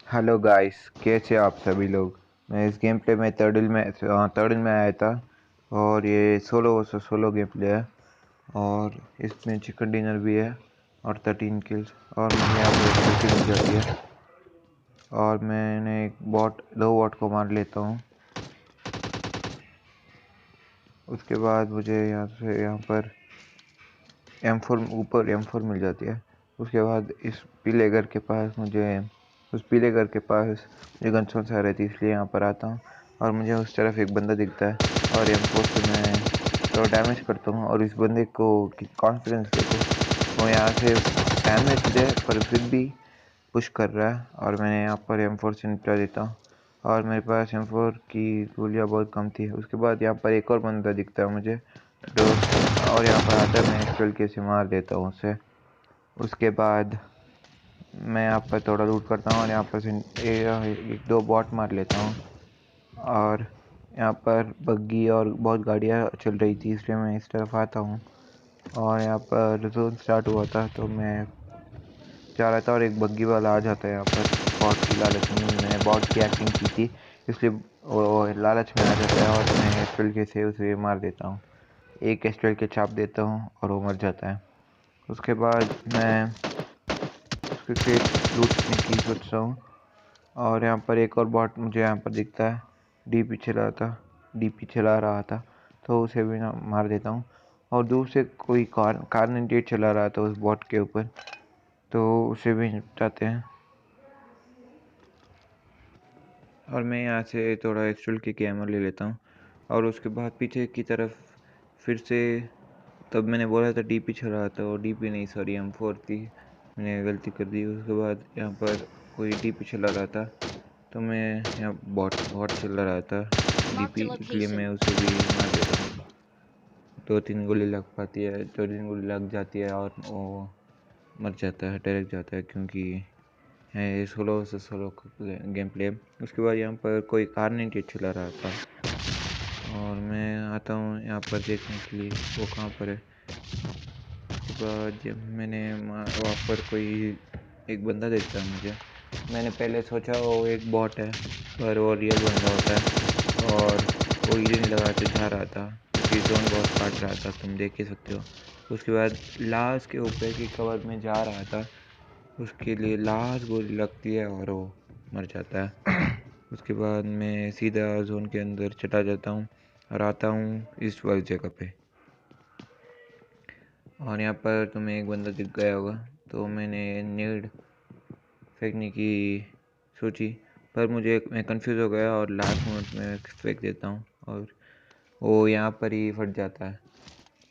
Hello guys, कैसे आप सभी लोग। मैं इस गेम प्ले में थर्ड में आया था। और ये solo versus solo game play है। और इसमें चिकन डिनर भी है और 13 किल्स। और मुझे यहाँ पर ट्रॉफी मिल जाती है। और मैंने एक दो बॉट को मार लेता हूँ। उसके बाद मुझे यहाँ पर M4 मिल जाती है। उसके बाद इस पीले घर के पास मुझे गनस्टोन्स आ रही थी, इसलिए यहाँ पर आता हूँ। और मुझे उस तरफ एक बंदा दिखता है और M4 से मैं थोड़ा डैमेज करता हूँ। और इस बंदे को कॉन्फिडेंस देखो, वो यहाँ से डैमेज है पर फिर भी पुश कर रहा है। और मैंने यहाँ पर M4 से निपटा देता हूँ। और मेरे पास M4 की गोलियाँ बहुत कम थी। उसके बाद यहाँ पर एक और बंदा दिखता है मुझे, और यहाँ पर आता है, मैं एक्सपेल कैसे मार देता हूँ उसे। उसके बाद मैं यहाँ पर थोड़ा लूट करता हूँ और यहाँ पर से एक दो बॉट मार लेता हूँ। और यहाँ पर बग्गी और बहुत गाड़ियाँ चल रही थी, इसलिए मैं इस तरफ आता हूँ। और यहाँ पर जोन स्टार्ट हुआ था तो मैं जा रहा था और एक बग्गी वाला आ जाता है यहाँ पर बॉट की लालच में। मैंने बॉट की एक्टिंग की थी, इसलिए वो लालच में आ जाता है और मैं एक्सपेल कैसे उसे मार देता हूँ। एक एक्सपेल के छाप देता हूँ और वो मर जाता है। उसके बाद मैं उसके क्रेट लूटने की सोचता हूँ। और यहाँ पर एक और बॉट मुझे यहाँ पर दिखता है, डीपी चला रहा था, तो उसे भी ना मार देता हूँ। और दूर से कोई कार 98 चला रहा था उस बॉट के ऊपर, तो उसे भी निपटाते हैं। और मैं यहाँ से थोड़ा एक्सट्रल की कैमरा ले लेता हूँ। और उसके बाद पीछे की तरफ फिर से, तब मैंने बोला था डीपी चला था, और डीपी नहीं, सॉरी M4 थी, मैंने गलती कर दी। उसके बाद यहाँ पर कोई डीपी चला रहा था, तो मैं यहाँ बॉट चला रहा था डीपी, इसलिए मैं उसे भी मार देता हूँ। दो तीन गोली लग जाती है और वो मर जाता है, डायरेक्ट जाता है, क्योंकि है ये सोलो से सोलो गेम प्ले। उसके बाद यहाँ पर कोई कार नहीं चला रहा था, और मैं आता हूँ यहाँ पर देखने के लिए वो कहाँ पर है। उसके बाद जब मैंने वहाँ पर कोई एक बंदा देखता है मुझे, मैंने पहले सोचा वो एक बॉट है, पर वो रियल बंदा होता है। और वो हील नहीं लगा के जा रहा था, क्योंकि जोन बहुत काट रहा था, तुम देख ही सकते हो। उसके बाद लास्ट के ऊपर की कवर में जा रहा था, उसके लिए लास्ट गोली लगती है और वो मर जाता है। उसके बाद मैं सीधा जोन के अंदर चला जाता हूँ और आता हूँ इस वाली जगह पे। और यहाँ पर तुम्हें एक बंदा दिख गया होगा, तो मैंने नेड फेंकने की सोची, पर मैं कंफ्यूज हो गया और लास्ट मोमेंट में फेंक देता हूँ और वो यहाँ पर ही फट जाता है।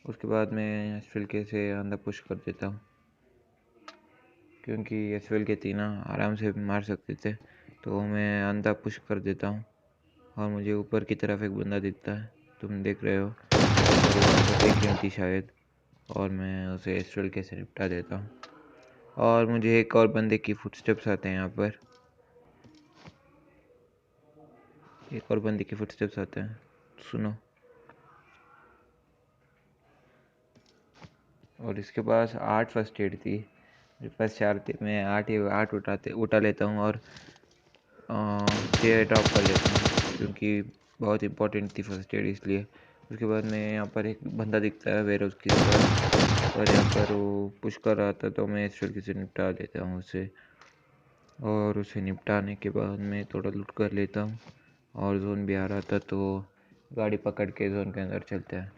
उसके बाद मैं एसफिल से अंदर पुश कर देता हूँ, क्योंकि एसफिल के तीना आराम से मार सकते थे, तो मैं अंदर पुश कर देता हूँ। और मुझे ऊपर की तरफ एक बंदा दिखता है, तुम देख रहे हो, और वो अंदर थी शायद, और मैं उसे एसफिल से निपटा देता हूँ। और मुझे एक और बंदे की फुटस्टेप्स आते हैं यहाँ पर, एक और बंदे के फुटस्टेप्स आते हैं, सुनो। और इसके पास 8 फर्स्ट एड थी, मेरे पास 4 थे, मैं 8 उठा लेता हूँ और 6 ड्रॉप कर देता हूँ, क्योंकि बहुत इंपॉर्टेंट थी फर्स्ट एड, इसलिए। उसके बाद मैं यहाँ पर एक बंदा दिखता है वेयर उसकी तरफ, और यहाँ पर वो पुश कर रहा था, तो मैं इस तरीके से निपटा देता हूँ उसे। और उसे निपटाने के बाद मैं थोड़ा लूट कर लेता हूँ, और जोन भी आ रहा था, तो गाड़ी पकड़ के जोन के अंदर चलते हैं।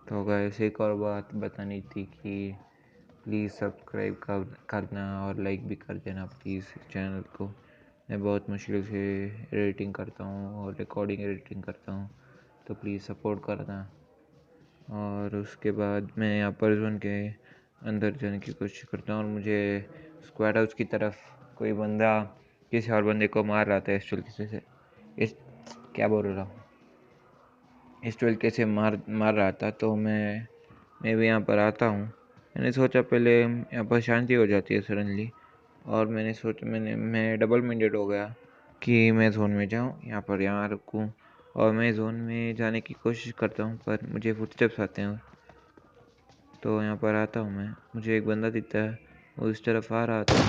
तो गाइस, एक और बात बतानी थी कि प्लीज़ सब्सक्राइब करना और लाइक भी कर देना प्लीज़ इस चैनल को। मैं बहुत मुश्किल से एडिटिंग करता हूँ और रिकॉर्डिंग एडिटिंग करता हूँ, तो प्लीज़ सपोर्ट करना। और उसके बाद मैं यहाँ पर जोन के अंदर जाने की कोशिश करता हूँ, और मुझे स्क्वाड हाउस की तरफ कोई बंदा किसी और बंदे को मार रहा था इस तरीके से, इस क्या बोल रहा हूँ, इस तरीके से मार रहा था। तो मैं भी यहाँ पर आता हूँ। मैंने सोचा पहले यहाँ पर शांति हो जाती है सडनली, और मैं डबल माइंडेड हो गया कि मैं जोन में जाऊँ, यहाँ रुकूँ। और मैं जोन में जाने की कोशिश करता हूँ, पर मुझे फुटस्टेप्स आते हैं, तो यहाँ पर आता हूँ मैं। मुझे एक बंदा दिखता है, वो इस तरफ आ रहा था,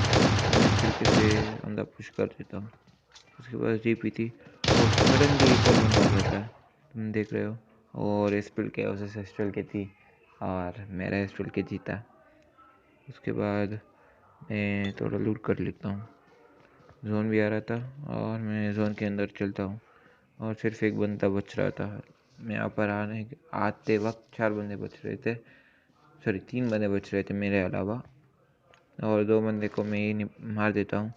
मैं इस तरीके से अंदर पुश कर देता हूँ। उसके बाद जीपी थी और सडनली एक और बंदा आ जाता है, तुम देख रहे हो। और एस्पिल के उसे एस्ट्रल के थी और मेरा एस्ट्रल के जीता। उसके बाद मैं थोड़ा लूट कर लेता हूँ। जोन भी आ रहा था और मैं जोन के अंदर चलता हूँ और सिर्फ एक बंदा बच रहा था। मैं यहाँ पर आते वक्त 4 बंदे बच रहे थे, सॉरी 3 बंदे बच रहे थे मेरे अलावा, और 2 बंदे को मैं ही मार देता हूँ।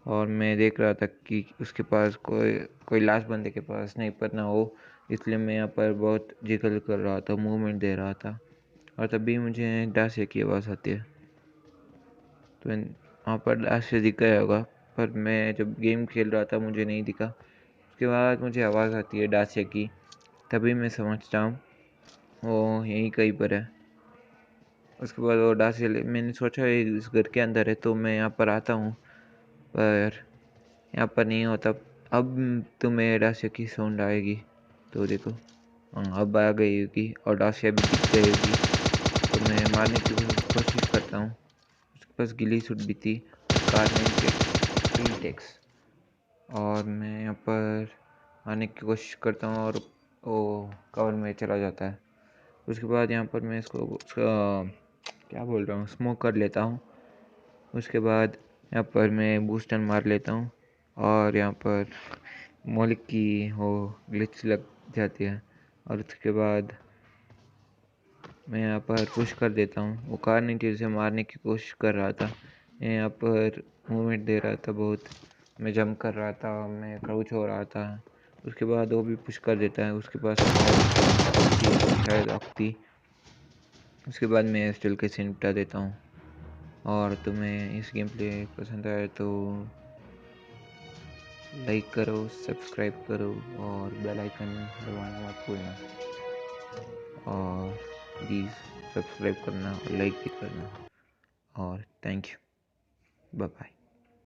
और मैं देख रहा था कि उसके पास कोई लास्ट बंदे के पास स्नाइपर ना हो, इसलिए मैं यहाँ पर बहुत जिगल कर रहा था, मूवमेंट दे रहा था। और तभी मुझे डासिया की आवाज़ आती है। तो वहाँ पर डासिया दिख गया होगा, पर मैं जब गेम खेल रहा था मुझे नहीं दिखा। उसके बाद मुझे आवाज़ आती है डासिया की, तभी मैं समझता हूँ वो यहीं कहीं पर है। उसके बाद वो डासिया मैंने सोचा इस घर के अंदर है, तो मैं यहाँ पर आता हूँ, पर यहाँ पर नहीं होता। अब तुम्हें डासिया की साउंड आएगी, तो देखो, हाँ अब आ गई होगी और डासिया भी दिख गई होगी। तो मैं मारने की कोशिश करता हूँ। उसके पास गिली सूट भी थी और कार 98 टैक्स, और मैं यहाँ पर आने की कोशिश करता हूँ और वो कवर में चला जाता है। उसके बाद यहाँ पर मैं इसको क्या बोल रहा हूँ, स्मोक कर लेता हूँ। उसके बाद यहाँ पर मैं बूस्टर मार लेता हूँ और यहाँ पर मौलिक की वो ग्लिच लग जाती है। और उसके बाद मैं यहाँ पर पुश कर देता हूँ। वो कार 90 से मारने की कोशिश कर रहा था, मैं यहाँ पर मूवमेंट दे रहा था बहुत, मैं जंप कर रहा था, मैं क्राउच हो रहा था। उसके बाद वो भी पुश कर देता है, उसके पास शायद ऑक्टी। उसके बाद मैं स्टिल के सीन निपटा देता हूँ। और तुम्हें इस गेम प्ले पसंद आए तो लाइक करो, सब्सक्राइब करो और बेल आइकन दबाना मत भूलना। और प्लीज़ सब्सक्राइब करना और लाइक भी करना। और थैंक यू, बाय बाय।